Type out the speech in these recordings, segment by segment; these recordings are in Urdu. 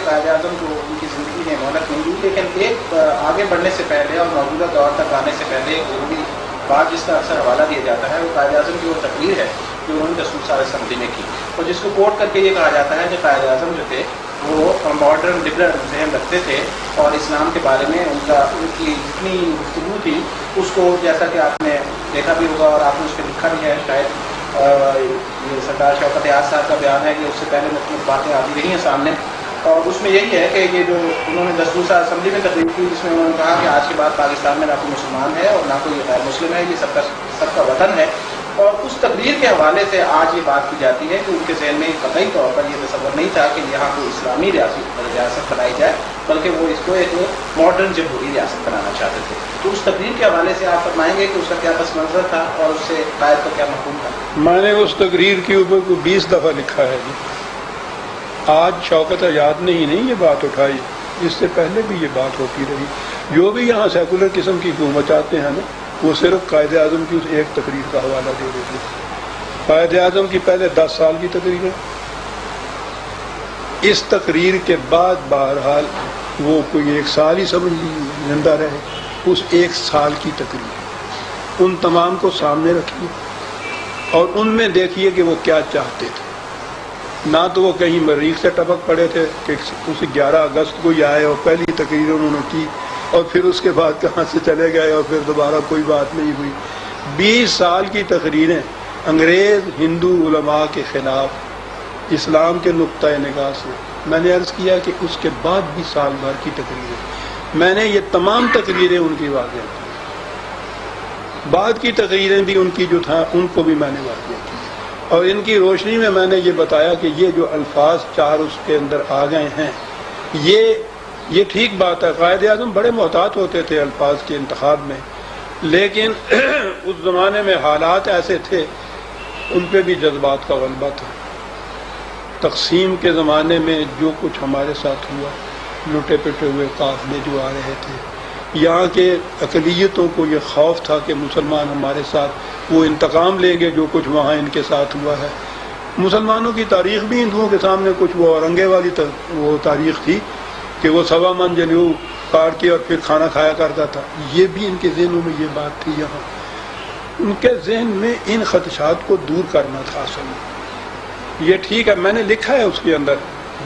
قائد اعظم کو ان کی زندگی میں مہلت نہیں دی، لیکن ایک آگے بڑھنے سے پہلے اور موجودہ دور تک آنے سے پہلے ایک ضروری بات جس کا اکثر حوالہ دیا جاتا ہے وہ قائد اعظم کی وہ تقریر ہے جو انہوں نے دستور ساز اسمبلی میں کی، اور جس کو کوٹ کر کے یہ کہا جاتا ہے کہ قائد اعظم جو تھے وہ ماڈرن لبرل ذہن رکھتے تھے اور اسلام کے بارے میں ان کی جتنی گفتگو تھی اس کو، جیسا کہ آپ نے دیکھا بھی ہوگا اور آپ نے اس پہ لکھا بھی ہے شاید، یہ سردار شوکت یار صاحب کا بیان ہے کہ اس سے پہلے مختلف باتیں آتی رہی ہیں سامنے، اور اس میں یہی ہے کہ یہ جو انہوں نے دستور ساز اسمبلی میں تقریر کی جس میں انہوں نے کہا کہ آج کے بعد پاکستان میں نہ کوئی مسلمان ہے اور نہ کوئی غیر مسلم ہے، یہ سب کا وطن ہے، اور اس تقریر کے حوالے سے آج یہ بات کی جاتی ہے کہ ان کے ذہن میں قطعی طور پر یہ تصور نہیں تھا کہ یہاں کوئی اسلامی ریاست بنائی جائے، بلکہ وہ اس کو ایک ماڈرن جمہوری ریاست بنانا چاہتے تھے۔ تو اس تقریر کے حوالے سے آپ فرمائیں گے کہ اس کا کیا پس منظر تھا اور اس سے قائد کا کیا مفہوم تھا؟ میں نے اس تقریر کے اوپر کو 20 دفعہ لکھا ہے جی۔ آج شوکت آزاد نے ہی نہیں یہ بات اٹھائی، اس سے پہلے بھی یہ بات ہوتی رہی۔ جو بھی یہاں سیکولر قسم کی حکومت چاہتے ہیں نا، وہ صرف قائد اعظم کی اس ایک تقریر کا حوالہ دے دیتے۔ قائد اعظم کی پہلے 10 سال کی تقریر ہے، اس تقریر کے بعد بہرحال وہ کوئی 1 سال ہی سمجھ لیجیے زندہ رہے، اس 1 سال کی تقریر ان تمام کو سامنے رکھیے اور ان میں دیکھیے کہ وہ کیا چاہتے تھے۔ نہ تو وہ کہیں مریخ سے ٹپک پڑے تھے کہ اس 11 اگست کو ہی آئے اور پہلی تقریر انہوں نے کی اور پھر اس کے بعد کہاں سے چلے گئے اور پھر دوبارہ کوئی بات نہیں ہوئی۔ 20 سال کی تقریریں انگریز ہندو علماء کے خلاف اسلام کے نقطۂ نگاہ سے، میں نے عرض کیا کہ اس کے بعد بھی سال بھر کی تقریریں، میں نے یہ تمام تقریریں ان کی واضح کی، بعد کی تقریریں بھی ان کی جو تھا ان کو بھی میں نے واضح کی، اور ان کی روشنی میں نے یہ بتایا کہ یہ جو الفاظ 4 اس کے اندر آ گئے ہیں یہ ٹھیک بات ہے۔ قائد اعظم بڑے محتاط ہوتے تھے الفاظ کے انتخاب میں، لیکن اس زمانے میں حالات ایسے تھے، ان پہ بھی جذبات کا غلبہ تھا۔ تقسیم کے زمانے میں جو کچھ ہمارے ساتھ ہوا، لٹے پٹے ہوئے قافلے جو آ رہے تھے، یہاں کے اقلیتوں کو یہ خوف تھا کہ مسلمان ہمارے ساتھ وہ انتقام لیں گے جو کچھ وہاں ان کے ساتھ ہوا ہے۔ مسلمانوں کی تاریخ بھی ہندوؤں کے سامنے کچھ وہ اورنگے والی وہ تاریخ تھی کہ وہ 1.25 من جنیو کاٹ کے اور پھر کھانا کھایا کرتا تھا، یہ بھی ان کے ذہنوں میں یہ بات تھی۔ یہاں ان کے ذہن میں ان خدشات کو دور کرنا تھا اصل میں۔ یہ ٹھیک ہے، میں نے لکھا ہے اس کے اندر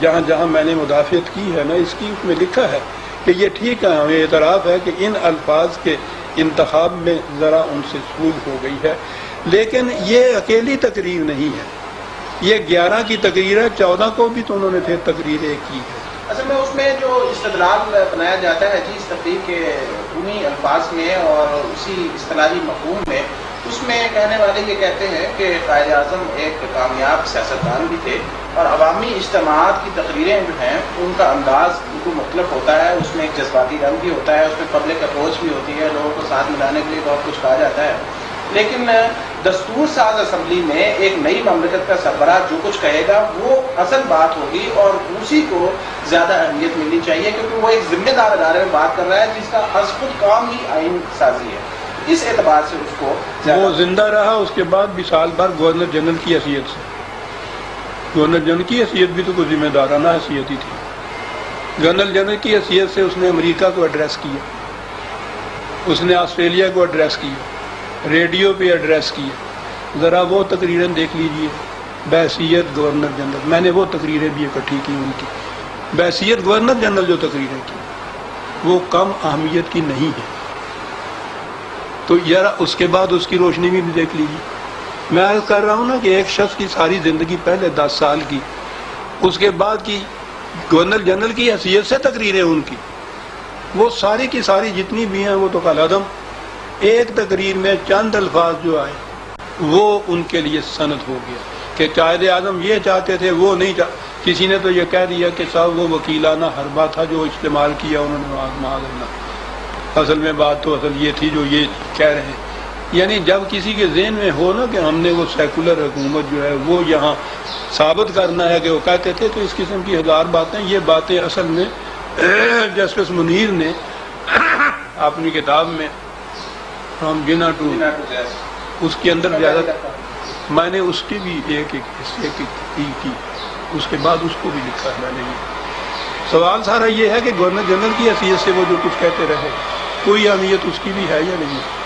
جہاں جہاں میں نے مدافعت کی ہے نا اس کی، اس میں لکھا ہے کہ یہ ٹھیک ہے، ہمیں اعتراف ہے کہ ان الفاظ کے انتخاب میں ذرا ان سے سود ہو گئی ہے، لیکن یہ اکیلی تقریر نہیں ہے، یہ 11 کی تقریر ہے، 14 کو بھی تو انہوں نے پھر تقریریں کی ہے۔ اصل میں اس میں جو استدلال بنایا جاتا ہے جی اس تقریر کے عمومی الفاظ میں اور اسی اصطلاحی مفہوم میں، اس میں کہنے والے یہ کہتے ہیں کہ قائد اعظم ایک کامیاب سیاستدان بھی تھے اور عوامی اجتماعات کی تقریریں جو ہیں ان کا انداز بالکل مختلف ہوتا ہے، اس میں ایک جذباتی رنگ بھی ہوتا ہے، اس میں پبلک اپروچ بھی ہوتی ہے، لوگوں کو ساتھ ملانے کے لیے بہت کچھ کہا جاتا ہے، لیکن دستور ساز اسمبلی میں ایک نئی مملکت کا سربراہ جو کچھ کہے گا وہ اصل بات ہوگی اور اسی کو زیادہ اہمیت ملنی چاہیے، کیونکہ وہ ایک ذمہ دار ادارے میں بات کر رہا ہے جس کا از خود کام ہی آئین سازی ہے، اس اعتبار سے اس کو وہ زندہ رہا۔ اس کے بعد بھی سال بھر گورنر جنرل کی حیثیت سے، گورنر جنرل کی حیثیت بھی تو کوئی ذمہ دارانہ حیثیت ہی تھی۔ گورنر جنرل کی حیثیت سے اس نے امریکہ کو ایڈریس کیا، اس نے آسٹریلیا کو ایڈریس کیا، ریڈیو پہ ایڈریس کیا، ذرا وہ تقریریں دیکھ لیجئے بحیثیت گورنر جنرل، میں نے وہ تقریریں بھی اکٹھی کی ان کی، بحیثیت گورنر جنرل جو تقریریں کی وہ کم اہمیت کی نہیں ہے، تو ذرا اس کے بعد اس کی روشنی بھی دیکھ لیجیے۔ میں عرض کر رہا ہوں نا کہ ایک شخص کی ساری زندگی پہلے 10 سال کی، اس کے بعد کی گورنر جنرل کی حیثیت سے تقریریں ان کی، وہ ساری کی ساری جتنی بھی ہیں وہ تو کالعدم ایک تقریر میں چند الفاظ جو آئے وہ ان کے لیے سند ہو گیا کہ قائد اعظم یہ چاہتے تھے، وہ نہیں کسی نے تو یہ کہہ دیا کہ صاحب وہ وکیلانہ حربہ تھا جو استعمال کیا انہوں نے، معاذ اللہ، اصل میں بات تو اصل یہ تھی جو یہ کہہ رہے ہیں۔ یعنی جب کسی کے ذہن میں ہو نا کہ ہم نے وہ سیکولر حکومت جو ہے وہ یہاں ثابت کرنا ہے کہ وہ کہتے تھے، تو اس قسم کی 1000 باتیں، یہ باتیں اصل میں جسٹس منیر نے اپنی کتاب میں فرام جنا ٹو اس کے اندر زیادہ، میں نے اس کی بھی ایک حصے کی، اس کے بعد اس کو بھی لکھا ہے میں نے، سوال سارا یہ ہے کہ گورنر جنرل کی حیثیت سے وہ جو کچھ کہتے رہے کوئی اہمیت اس کی بھی ہے یا نہیں؟